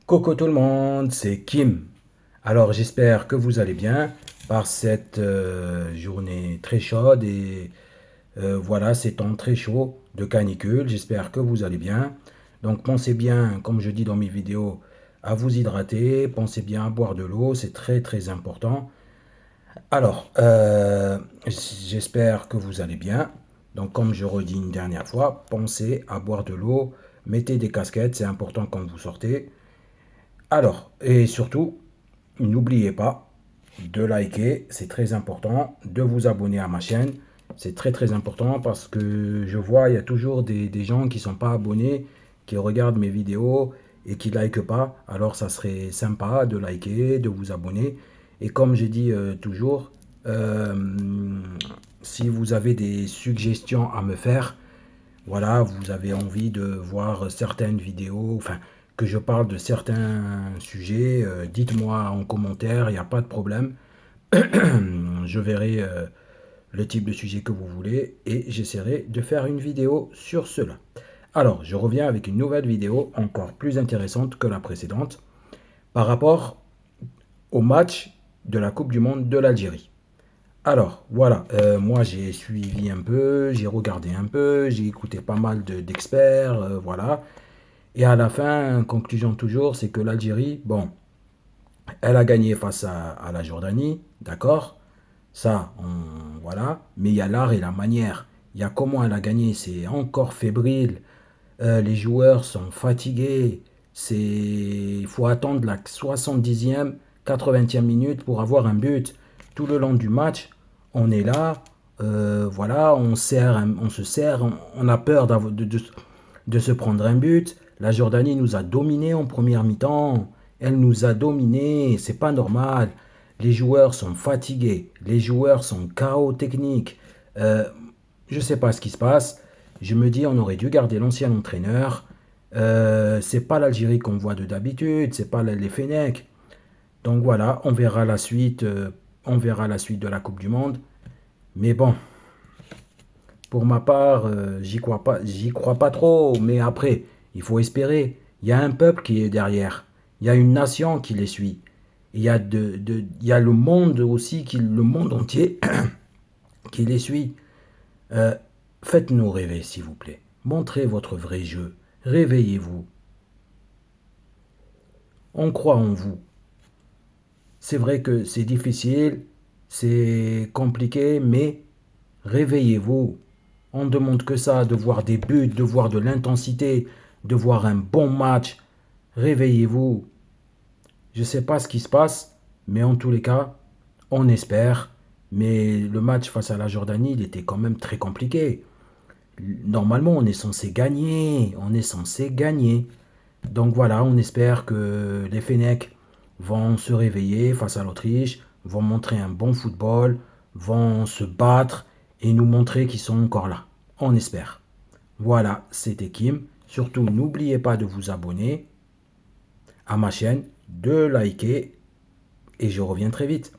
Coucou tout le monde, c'est Kim. Alors j'espère que vous allez bien par cette journée très chaude et voilà ces temps très chauds de canicule. J'espère que vous allez bien. Donc pensez bien, comme je dis dans mes vidéos, à vous hydrater. Pensez bien à boire de l'eau, c'est très très important. Alors j'espère que vous allez bien. Donc comme je redis une dernière fois, pensez à boire de l'eau. Mettez des casquettes, c'est important quand vous sortez. Alors, et surtout, n'oubliez pas de liker, c'est très important, de vous abonner à ma chaîne, c'est très très important parce que je vois, il y a toujours des gens qui ne sont pas abonnés, qui regardent mes vidéos et qui ne likent pas. Alors ça serait sympa de liker, de vous abonner. Et comme j'ai dit toujours, euh, si vous avez des suggestions à me faire, voilà, vous avez envie de voir certaines vidéos, enfin, que je parle de certains sujets, dites-moi en commentaire, il n'y a pas de problème. Je verrai le type de sujet que vous voulez et j'essaierai de faire une vidéo sur cela. Alors, je reviens avec une nouvelle vidéo encore plus intéressante que la précédente par rapport au match de la Coupe du Monde de l'Algérie. Alors, voilà, moi j'ai suivi un peu, j'ai regardé un peu, j'ai écouté pas mal d'experts, voilà. Et à la fin, conclusion toujours, c'est que l'Algérie, bon, elle a gagné face à la Jordanie, d'accord? Ça, voilà. Mais il y a l'art et la manière. Il y a comment elle a gagné, c'est encore fébrile. Les joueurs sont fatigués. Il faut attendre la 70e, 80e minute pour avoir un but. Tout le long du match, on est là, voilà, on se serre, on a peur de se prendre un but. La Jordanie nous a dominés en première mi-temps. Elle nous a dominés. C'est pas normal. Les joueurs sont fatigués. Les joueurs sont KO techniques. Euh, je sais pas ce qui se passe. Je me dis, on aurait dû garder l'ancien entraîneur. C'est pas l'Algérie qu'on voit de d'habitude. C'est pas les Fennecs. Donc voilà, on verra la suite. On verra la suite de la Coupe du Monde. Mais bon, pour ma part, j'y crois pas trop, mais après, il faut espérer. Il y a un peuple qui est derrière. Il y a une nation qui les suit. Il y a le monde aussi, le monde entier qui les suit. Euh, Faites-nous rêver, s'il vous plaît. Montrez votre vrai jeu. Réveillez-vous. On croit en vous. C'est vrai que c'est difficile, c'est compliqué, mais réveillez-vous. On ne demande que ça, de voir des buts, de voir de l'intensité, de voir un bon match. Réveillez-vous. Je ne sais pas ce qui se passe, mais en tous les cas, on espère. Mais le match face à la Jordanie, il était quand même très compliqué. Normalement, on est censé gagner. On est censé gagner. Donc voilà, on espère que les Fennecs vont se réveiller face à l'Autriche, vont montrer un bon football, vont se battre et nous montrer qu'ils sont encore là. On espère. Voilà, c'était Kim. Surtout, n'oubliez pas de vous abonner à ma chaîne, de liker et je reviens très vite.